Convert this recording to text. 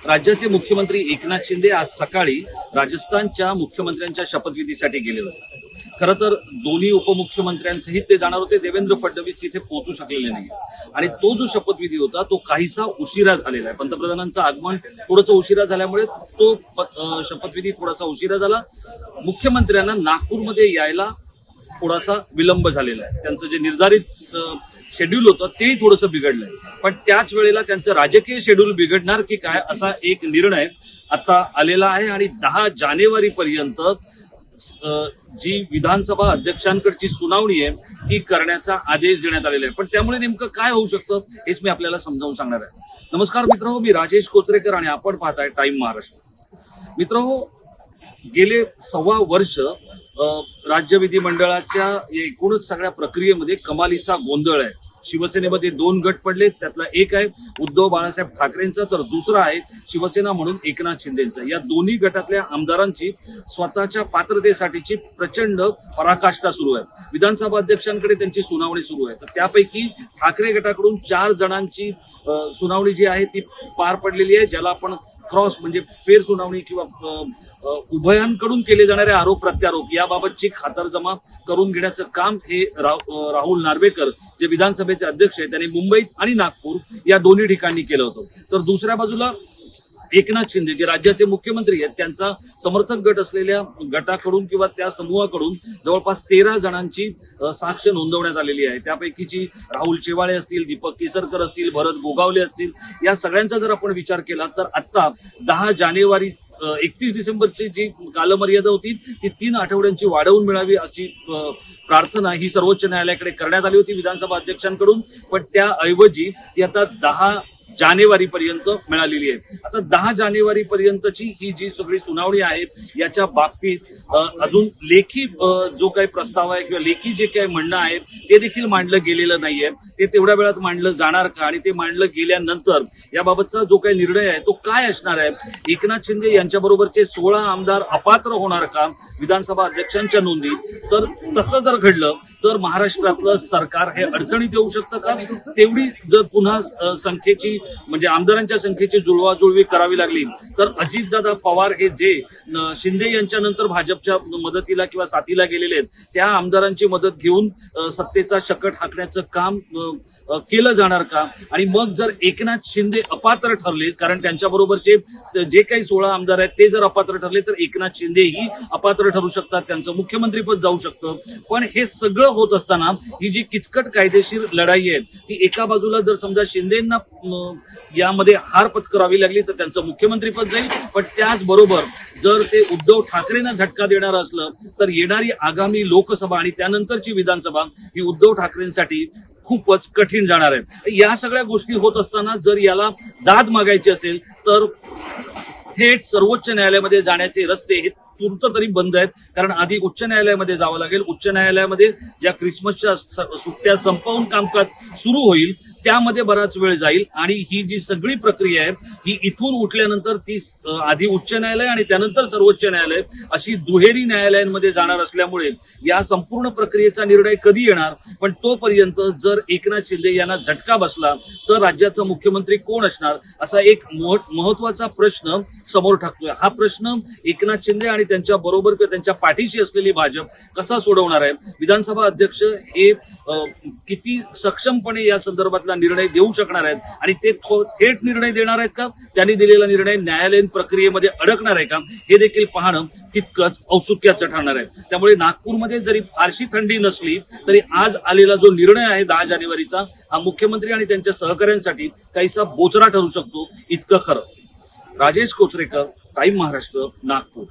राज्याचे मुख्यमंत्री एकनाथ शिंदे आज सकाळी राजस्थानच्या मुख्यमंत्र्यांच्या शपथविधीसाठी गेले होते। खरं तर दोन्ही उपमुख्यमंत्र्यांसहित ते जाणार होते। देवेंद्र फडणवीस तिथे पोहोचू शकलेले नाही आणि तो जो शपथविधी होता तो काहीसा उशिरा झालेला आहे। पंतप्रधानांचं आगमन थोडंसं उशिरा झाल्यामुळे तो शपथविधी थोडासा उशिरा झाला। मुख्यमंत्र्यांना नागपूरमध्ये यायला थोडासा विलंब झालेला आहे। त्यांचं जे निर्धारित शेड्यूल होतं तेही थोडंसं बिघडलंय, पण त्याच वेळेला त्यांचं राजकीय शेड्यूल बिघडणार की काय असा एक निर्णय आता आलेला आहे आणि 10 जानेवारीपर्यंत जी विधानसभा अध्यक्षांकडची सुनावणी आहे ती करण्याचा आदेश देण्यात आलेला आहे। पण त्यामुळे नेमकं काय होऊ शकतं हेच मी आपल्याला समजावून सांगणार आहे। नमस्कार मित्रांनो, मी राजेश कोचरेकर आणि आपण पाहताय टाइम महाराष्ट्र। मित्रांनो, गेले 1.25 वर्ष राज्य विधिमंडळाच्या एकूणच सगळ्या प्रक्रियेमध्ये कमालीचा गोंधळ आहे। शिवसेनेमध्ये 2 गट पडले, त्यातला एक आहे उद्धव बाळासाहेब ठाकरेंचा, तर दुसरा आहे शिवसेना म्हणून एकनाथ शिंदेंचा। या दोन्ही गटातल्या आमदारांची स्वतःच्या पात्रतेसाठीची प्रचंड पराकाष्ठा सुरू आहे। विधानसभा अध्यक्षांकडे त्यांची सुनावणी सुरू आहे, तर त्यापैकी ठाकरे गटाकडून 4 जणांची सुनावणी जी आहे ती पार पडलेली आहे, ज्याला आपण क्रॉस म्हणजे फेर सुनावणी किंवा उभयांकडून केले जाणारे आरोप प्रत्यारोप याबाबतची खातरजमा करून घेण्याचं काम हे राहुल नार्वेकर जे विधानसभेचे अध्यक्ष आहेत त्यांनी मुंबईत आणि नागपूर या दोन्ही ठिकाणी केलं होतं। तर दुसऱ्या बाजूला एकनाथ शिंदे जे राज्याचे मुख्यमंत्री आहेत त्यांचा समर्थक गट असलेल्या गटाकडून किंवा त्या समूहाकडून जवळपास 13 जणांची साक्ष नोंदवण्यात आलेली आहे। त्यापैकीची राहुल शेवाळे असतील, दीपक केसरकर असतील, भरत गोगावले असतील, या सगळ्यांचा जर आपण विचार केला तर आता 10 जानेवारी 31 डिसेंबरची जी कालमर्यादा होती ती 3 आठवड्यांची वाढवून मिळावी अशी प्रार्थना ही सर्वोच्च न्यायालयाकडे करण्यात आली होती विधानसभा अध्यक्षांकडून, पण त्याऐवजी ती आता 10 जानेवारीपर्यंत मिळालेली आहे। आता 10 जानेवारीपर्यंतची ही जी सगळी सुनावणी आहे याच्या बाबतीत अजून लेखी जो काही प्रस्ताव आहे किंवा लेखी जे काही म्हणणं आहे ते देखील मांडलं गेलेलं नाहीये। ते तेवढ्या वेळात मांडलं जाणार का आणि ते मांडलं गेल्यानंतर याबाबतचा जो काही निर्णय आहे तो काय असणार आहे? एकनाथ शिंदे यांच्याबरोबरचे 16 आमदार अपात्र होणार का विधानसभा अध्यक्षांच्या नोंदीत? तर तसं जर घडलं तर महाराष्ट्रातलं सरकार हे अडचणीत येऊ शकतं का? तेवढी जर पुन्हा संख्येची म्हणजे आमदारांच्या संख्येची जुळवाजुळवी करावी लागली तर अजितदादा पवार हे जे शिंदे यांच्या नंतर भाजपच्या मदतीला किंवा साथीला गेलेले आहेत त्या आमदारांची मदत घेऊन सत्तेचा शकट हाकण्याचं काम केलं जाणार का? आणि मग जर एकनाथ शिंदे अपात्र ठरले, कारण त्यांच्याबरोबरचे जे काही 16 आमदार आहेत ते जर अपात्र ठरले तर एकनाथ शिंदेही अपात्र ठरू शकतात, त्यांचं मुख्यमंत्रीपद जाऊ शकतं। पण हे सगळं होत असताना ही जी किचकट कायदेशीर लढाई आहे ती एका बाजूला जर समजा शिंदेंना यामध्ये हार पत्करावी लागली तर त्यांचं मुख्यमंत्रीपद जाईल, पण त्याचबरोबर जर ते उद्धव ठाकरेंना झटका देणार असलं तर येणारी आगामी लोकसभा आणि त्यानंतरची विधानसभा ही उद्धव ठाकरेंसाठी खूपच कठीण जाणार आहे। या सगळ्या गोष्टी होत असताना जर याला दाद मागायची असेल तर थेट सर्वोच्च न्यायालयामध्ये जाण्याचे रस्ते हे तूर्त तरी बंद आहेत, कारण आधी उच्च न्यायालयामध्ये जावं लागेल। उच्च न्यायालयामध्ये ज्या क्रिसमसच्या सुट्ट्या संपवून कामकाज सुरू होईल त्यामध्ये बराच वेळ जाईल आणि ही जी सगळी प्रक्रिया आहे ही इथून उठल्यानंतर ती आधी उच्च न्यायालय आणि त्यानंतर सर्वोच्च न्यायालय अशी दुहेरी न्यायालयांमध्ये जाणार असल्यामुळे या संपूर्ण प्रक्रियेचा निर्णय कधी येणार? पण तोपर्यंत जर एकनाथ शिंदे यांना झटका बसला तर राज्याचा मुख्यमंत्री कोण असणार असा एक महत्वाचा प्रश्न समोर ठाकतोय। हा प्रश्न एकनाथ शिंदे आणि त्यांच्या बरोबर किंवा त्यांच्या पाठीशी असलेली भाजप कसा सोडवणार आहे? विधानसभा अध्यक्ष हे किती सक्षमपणे या संदर्भातला निर्णय देऊ शकणार आहेत आणि ते थेट निर्णय देणार आहेत का? त्यांनी दिलेला निर्णय न्यायालयीन प्रक्रियेमध्ये अडकणार आहे का? हे देखील पाहणं तितकंच औत्सुक्याचं ठरणार आहे। त्यामुळे नागपूरमध्ये जरी फारशी थंडी नसली तरी आज आलेला जो निर्णय आहे 10 जानेवारीचा हा मुख्यमंत्री आणि त्यांच्या सहकाऱ्यांसाठी काहीसा बोचरा ठरू शकतो, इतकं खरं। राजेश कोचरेकर, टाइम महाराष्ट्र, नागपूर।